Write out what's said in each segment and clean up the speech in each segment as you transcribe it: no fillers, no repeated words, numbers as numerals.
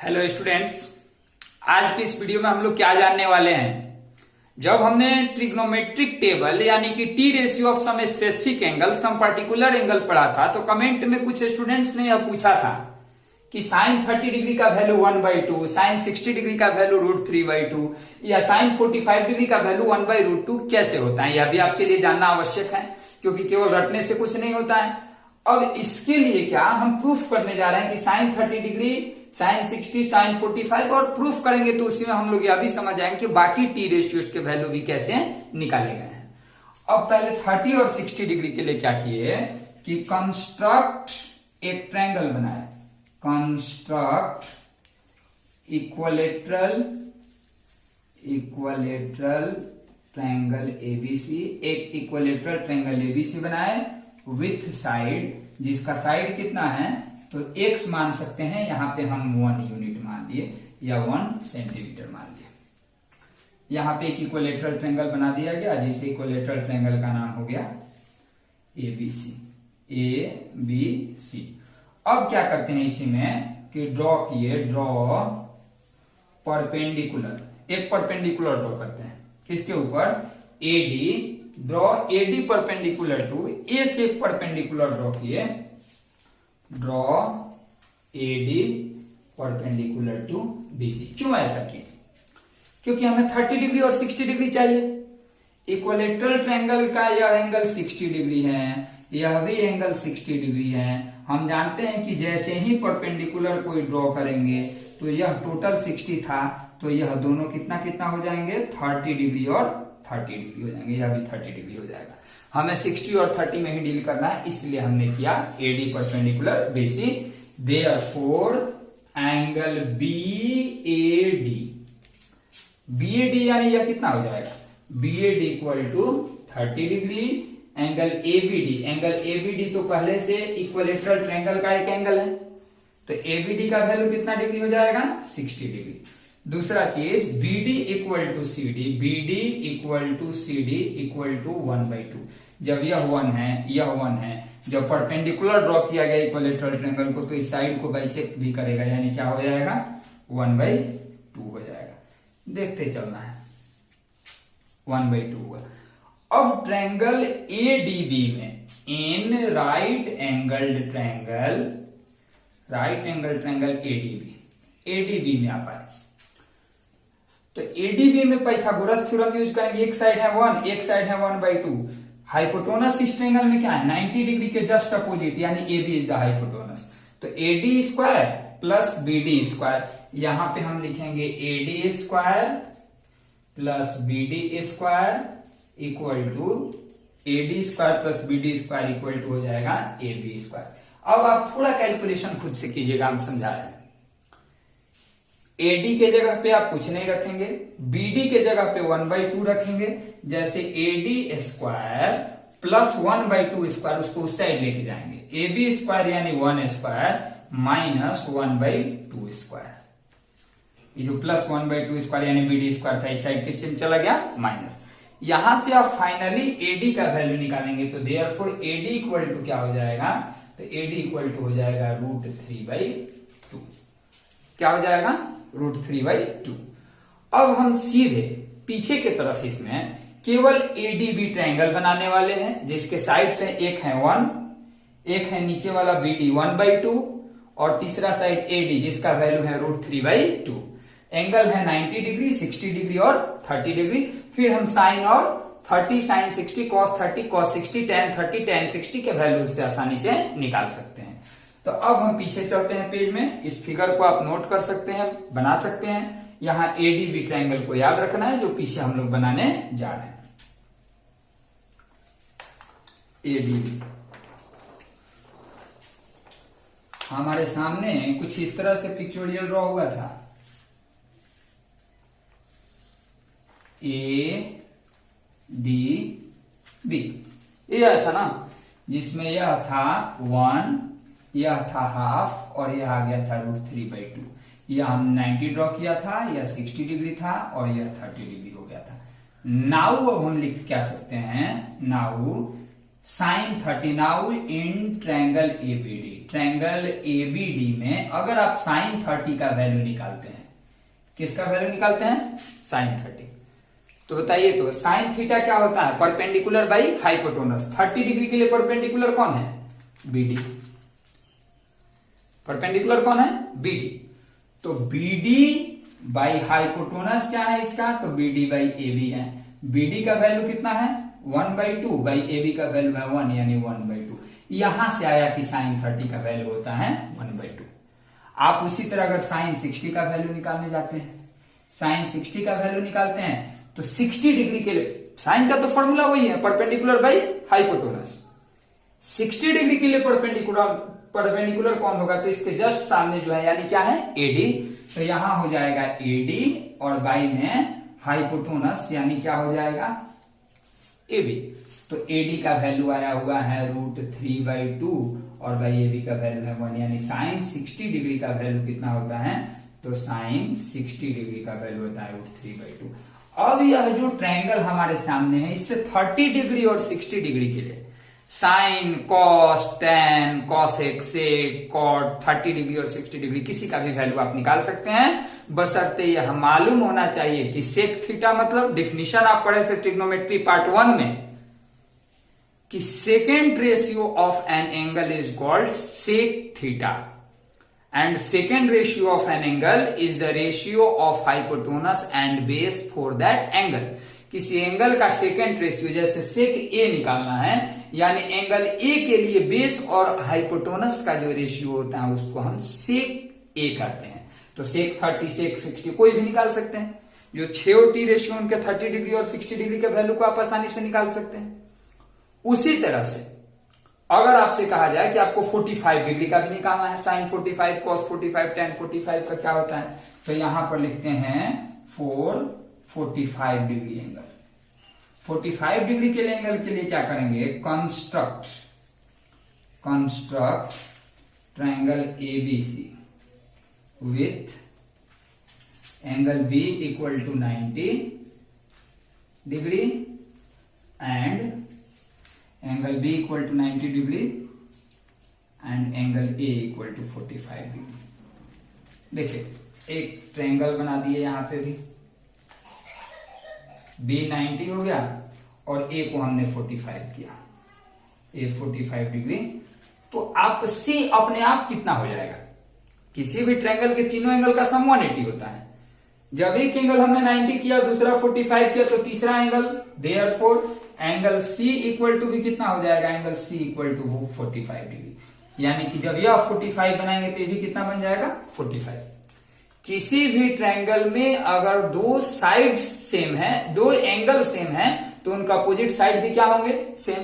Hello students, आज की इस वीडियो में हम लोग क्या जानने वाले हैं। जब हमने ट्रिग्नोमेट्रिक टेबल यानी कि T ratio of some specific angle some particular angle पढ़ा था, तो कमेंट में कुछ स्टूडेंट्स ने यह पूछा था कि साइन 30 डिग्री का वैल्यू 1/2, साइन 60 डिग्री का वैल्यू √3/2 या साइन 45 डिग्री का वैल्यू 1/√2 कैसे होता है। यह भी आपके लिए जानना आवश्यक है, क्योंकि केवल रटने से कुछ नहीं होता है। अब इसके लिए क्या हम प्रूफ करने जा रहे हैं कि साइन 30 डिग्री, साइन 60, साइन 45, और प्रूफ करेंगे तो उसी में हम लोग यह भी समझ आएंगे कि बाकी टी रेशियोज के वैल्यू भी कैसे निकाले गए हैं। अब पहले 30 और 60 डिग्री के लिए क्या किए कि कंस्ट्रक्ट एक ट्रायंगल बनाए, कंस्ट्रक्ट इक्विलेटरल ट्रायंगल एबीसी, एक इक्विलेटरल ट्रायंगल एबीसी बनाए विथ साइड, जिसका साइड कितना है तो x मान सकते हैं, यहां पे हम 1 यूनिट मान लिए या 1 सेंटीमीटर मान लिए। यहां पे एक इक्विलेटरल ट्रायंगल बना दिया गया, जिस इक्विलेटरल ट्रायंगल का नाम हो गया एबीसी, एबीसी। अब क्या करते हैं इसी में कि ड्रॉ परपेंडिकुलर, एक परपेंडिकुलर ड्रॉ करते हैं किसके ऊपर, A D. Draw A D perpendicular to, A से एक परपेंडिकुलर ड्रॉ किए, draw A D perpendicular to B C. क्यों ऐसा किए? क्योंकि हमें 30 डिग्री और 60 डिग्री चाहिए। इक्विलेटरल ट्रायंगल का यह एंगल 60 डिग्री है, यह भी एंगल 60 डिग्री है। हम जानते हैं कि जैसे ही परपेंडिकुलर कोई ड्रॉ करेंगे तो यह टोटल 60 था, तो यह दोनों कितना कितना हो जाएंगे, 30 डिग्री और 30 डिग्री हो जाएंगे, यह भी 30 डिग्री हो जाएगा। हमें 60 और 30 में ही डील करना है, इसलिए हमने किया AD perpendicular BC. Therefore angle BAD यानी यह कितना हो जाएगा, BAD equal to 30 degree. Angle ABD तो पहले से इक्विलेटरल ट्रायंगल का एक एंगल है, तो एबीडी का वैल्यू कितना डिग्री हो जाएगा, 60 डिग्री। दूसरा चीज BD equal to CD, BD equal to CD equal to 1/2। जब यह 1 है, यह 1 है, जब परपेंडिकुलर ड्रॉ किया गया इक्विलेटरल ट्रायंगल को, तो इस साइड को बाइसेक्ट भी करेगा, यानी क्या हो जाएगा, 1/2 हो जाएगा। देखते चलना है, 1/2 हुआ। अब ट्रायंगल एडीबी में, in right angled triangle ADB में आप आए, तो एडीबी में पाइथागोरस थ्योरम यूज करेंगे। एक साइड है 1, एक साइड है 1/2। हाइपोटेनस इस ट्रायंगल में क्या है, 90 डिग्री के जस्ट अपोजिट, यानी एबी इज द हाइपोटेनस। तो AD square plus BD square, यहां पे हम लिखेंगे AD square plus BD square equal to AD square plus BD square equal to हो जाएगा एबी स्क्वायर। अब आप थोड़ा कैलकुलेशन खुद से कीजिएगा, हम समझा रहे हैं। एडी के जगह पे आप कुछ नहीं रखेंगे, बीडी के जगह पे 1/2 रखेंगे। जैसे एडी स्क्वायर प्लस 1/2 स्क्वायर, उसको उस साइड लेके जाएंगे, एबी स्क्वायर यानी 1 स्क्वायर माइनस 1/2 स्क्वायर। ये जो प्लस 1/2 स्क्वायर यानी बीडी स्क्वायर था, इस साइड किस में चला गया, माइनस। यहां से आप फाइनली एडी का वैल्यू निकालेंगे, तो देयरफॉर एडी इक्वल टू क्या हो जाएगा, तो एडी इक्वल टू हो जाएगा √3/2। क्या हो जाएगा, √3/2। अब हम सीधे पीछे की तरफ इसमें केवल एडीबी ट्रायंगल बनाने वाले हैं, जिसके साइड से एक है 1, एक है नीचे वाला बीडी 1/2, और तीसरा साइड एडी जिसका वैल्यू है √3/2। एंगल है 90 डिग्री, 60 डिग्री और 30 डिग्री। फिर हम साइन और 30 sign 60 cos 30 cos 60 tan 30 tan 60 के वैल्यू से आसानी से निकाल सकते हैं। तो अब हम पीछे चलते हैं पेज में, इस फिगर को आप नोट कर सकते हैं, बना सकते हैं। यहां एडीबी ट्रायंगल को याद रखना है, जो पीछे हम लोग बनाने जा रहे हैं। एडीबी हमारे सामने कुछ इस तरह से पिक्चोरियल ड्रॉ हुआ था, ए डी बी, ये आया था ना, जिसमें यह था 1, यह था हाफ, और यह आ गया था √3/2। यह हम 90 ड्रॉ किया था, यह 60 डिग्री था, और यह 30 डिग्री हो गया था। नाउ अब हम लिख क्या सकते हैं, now sine 30, now in triangle ABD, triangle ABD में अगर आप साइन 30 का वैल्यू निकालते हैं, किसका वैल्यू निकालते हैं? साइन 30। तो बताइए तो साइन थीटा क्या होता है? Perpendicular by hypotenuse. 30 डिग्री के लिए परपेंडिकुलर कौन है? बीडी। परपेंडिकुलर कौन है? बीडी। तो बीडी बाई हाइपोटेनस क्या है इसका? तो बीडी बाई एबी है। बीडी का वैल्यू कितना है? 1/2 बाई एबी का वैल्यू है 1, यानी 1/2। यहां से आया कि साइन 30 का वैल्यू होता है 1/2। आप उसी तरह अगर साइन 60 का वैल्यू निकालने जाते हैं, साइन 60 का वैल्यू निकालते हैं तो 60 डिग्री के लिए साइन का तो फॉर्मूला वही है, परपेंडिकुलर बाई हाइपोटेनस। 60 डिग्री के लिए परपेंडिकुलर कौन होगा? तो इसके जस्ट सामने जो है, यानी क्या है? एडी। तो यहां हो जाएगा एडी और बाई में हाइपोटेनस, यानी क्या हो जाएगा? एबी। तो एडी का वैल्यू आया हुआ है √3/2 और बाई एबी का वैल्यू है 1, यानी साइन 60 डिग्री का वैल्यू कितना होता है? तो साइन 60 डिग्री का वैल्यू होता है √3/2। अब यह जो ट्रायंगल हमारे सामने है, इससे 30 डिग्री और 60 डिग्री के लिए साइन, कॉस, टेन, कॉसेक, सेक, कॉट, 30 डिग्री और 60 डिग्री किसी का भी वैल्यू आप निकाल सकते हैं, बशर्ते यह मालूम होना चाहिए कि सेक थीटा मतलब डिफिनीशन आप पढ़े थे ट्रिग्नोमेट्री पार्ट 1 में कि second ratio of an angle is called sec theta and second ratio of an angle is the ratio of hypotenuse and base for that angle। किसी एंगल का second ratio, जैसे सेक ए निकालना है, यानी एंगल ए के लिए बेस और hypotenuse का जो रेशियो होता है उसको हम सेक ए कहते हैं। तो सेक 30, सेक 60 कोई भी निकाल सकते हैं। जो 6 और टी रेशियो उनके 30 डिग्री और 60 डिग्री के वैल्यू को आप आसानी से निकाल सकते हैं। उसी तरह से अगर आपसे कहा जाए कि आपको 45 डिग्री का भी निकालना है, साइन 45, कॉस 45, टेन 45 का क्या होता है? तो यहां पर लिखते हैं 45 डिग्री एंगल। 45 डिग्री के लिए एंगल के लिए क्या करेंगे? Construct triangle ABC with angle B equal to 90 degree and angle B equal to 90 degree and angle A equal to 45 degree. देखिए एक ट्रायंगल बना दिए यहां पे भी, B 90 हो गया और A को हमने 45 किया, A 45 डिग्री। तो आपसे अपने आप कितना हो जाएगा? किसी भी ट्रायंगल के तीनों एंगल का सम 180 होता है। जब एक एंगल हमने 90 किया, दूसरा 45 किया, तो तीसरा angle therefore angle C equal to भी कितना हो जाएगा? Angle C equal to 45 degree. यानी कि जब यह 45 बनाएंगे तो ये भी कितना बन जाएगा? 45। किसी भी ट्रायंगल में अगर दो साइड सेम है, दो एंगल सेम है, तो उनका अपोजिट साइड भी क्या होंगे? सेम।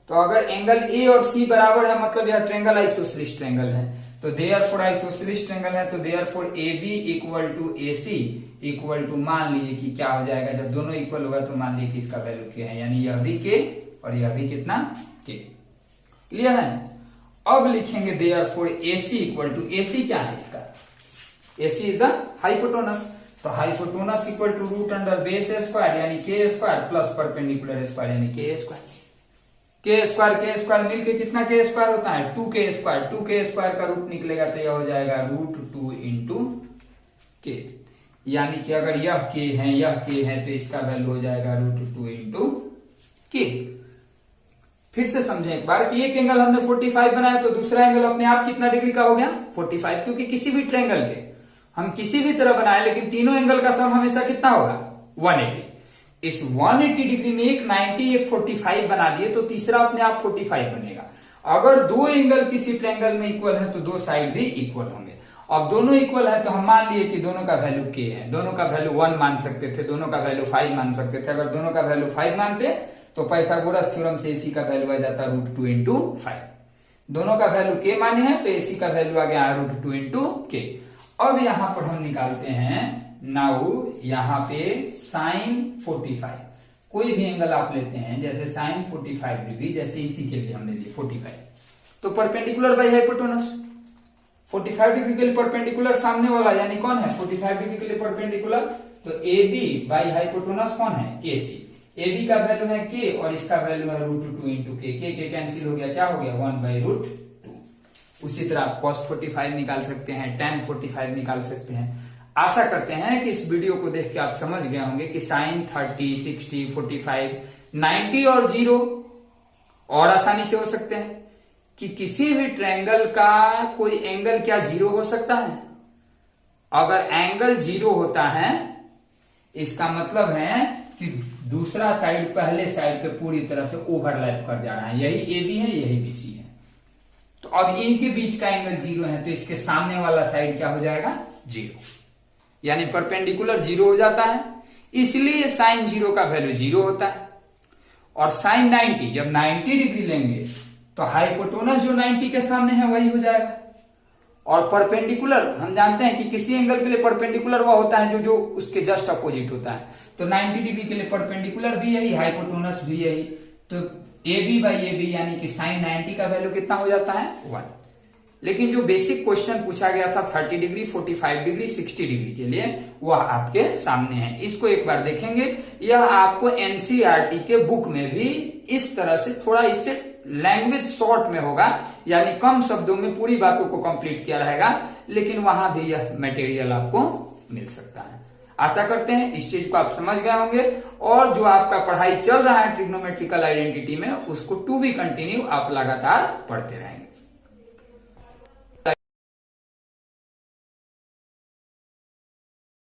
तो अगर एंगल A और C बराबर है मतलब यह ट्रायंगल आइसोसेलेस ट्रायंगल है। तो देयरफॉर आइसोसेलेस ट्रायंगल है तो therefore AB equal to AC equal to, मान लीजिए कि क्या हो जाएगा? जब दोनों इक्वल होगा तो मान लीजिए कि इसका वैल्यू क्या है, यानी यह भी K और यह भी कितना? K। क्लियर है? अब लिखेंगे therefore AC equal to, AC क्या है इसका? AC is the hypotenuse. तो hypotenuse equal to root under base square यानी K square plus perpendicular square यानी K स्क्वायर। K स्क्वायर मिलके कितना K स्क्वायर होता है? 2K square. 2K स्क्वायर का रूट निकलेगा तो यह हो जाएगा √2 इंटू K। यानी कि अगर यह K है, यह K है, तो इसका वैल्यू हो जाएगा √2 इंटू K। फिर से समझें एक बार कि एक एंगल हमने 45 बनाया तो दूसरा एंगल अपने आप कितना डिग्री का हो गया? 45। क्योंकि किसी भी ट्रायंगल के हम किसी भी तरह बनाए, लेकिन तीनों एंगल का सम हमेशा कितना होगा? 180। इस 180 डिग्री में एक 90 एक 45 बना दिए तो तीसरा अपने आप 45 बनेगा। अगर दो एंगल किसी ट्रायंगल में इक्वल है तो दो साइड भी इक्वल होंगे। अब दोनों इक्वल है तो हम मान लिए कि दोनों का वैल्यू K है। दोनों का वैल्यू 1 मान सकते थे, दोनों का वैल्यू 5 मान सकते थे। अगर दोनों का वैल्यू 5 मानते तो पाइथागोरस थ्योरम से AC का वैल्यू आ जाता √2 इंटू 5। दोनों का वैल्यू K माने हैं तो AC का वैल्यू आ गया √2 इंटू K। अब यहां पर हम निकालते हैं नाउ यहां पे साइन 45, कोई भी एंगल आप लेते हैं जैसे साइन 45 डिग्री, जैसे इसी के लिए हमने लिए 45, तो परपेंडिकुलर बाई हाइपोटेनस। 45 डिग्री के लिए परपेंडिकुलर सामने वाला यानी कौन है? 45 डिग्री के लिए परपेंडिकुलर तो AB बाई हाइपोटेनस कौन है? AC। AB का वैल्यू है K और इसका वैल्यू है √2 इंटू K। K कैंसिल हो गया, क्या हो गया? 1/√2। उसी तरह आप cos 45 निकाल सकते हैं, tan 45 निकाल सकते हैं। आशा करते हैं कि इस वीडियो को देख के आप समझ गए होंगे कि sin 30, 60, 45, 90 और 0 और आसानी से हो सकते हैं कि किसी भी ट्रायंगल का कोई एंगल क्या 0 हो सकता है? अगर एंगल 0 होता है इसका मतलब है कि दूसरा साइड पहले साइड पे पूरी तरह से ओवरलैप कर जा रहा है। यही AB है, यही BC है। तो अब इनके बीच का एंगल 0 है तो इसके सामने वाला साइड क्या हो जाएगा? 0, यानी परपेंडिकुलर 0 हो जाता है, इसलिए साइन 0 का वैल्यू 0 होता है। और साइन 90, जब 90 डिग्री लेंगे तो हाइपोटेनस जो 90 के सामने है वही हो जाएगा। और परपेंडिकुलर हम जानते हैं कि किसी एंगल के लिए परपेंडिकुलर वह होता है जो उसके जस्ट अपोजिट होता है। तो 90 डिग्री के लिए परपेंडिकुलर भी यही, हाइपोटेनस भी यही। तो AB बाई AB यानी कि साइन 90 का वैल्यू कितना हो जाता है? 1। लेकिन जो बेसिक क्वेश्चन पूछा गया था 30 डिग्री, 45 डिग्री, 60 डिग्री के लिए, वह आपके सामने है। इसको एक बार देखेंगे। यह आपको एनसीईआरटी के बुक में भी इस तरह से थोड़ा इससे लैंग्वेज शॉर्ट में होगा, यानी कम शब्दों में पूरी बातों को कंप्लीट किया रहेगा, लेकिन वहां भी यह मटेरियल आपको मिल सकता है। आशा करते हैं इस चीज को आप समझ गए होंगे, और जो आपका पढ़ाई चल रहा है ट्रिग्नोमेट्रिकल आइडेंटिटी में, उसको टू बी कंटिन्यू आप लगातार पढ़ते रहेंगे।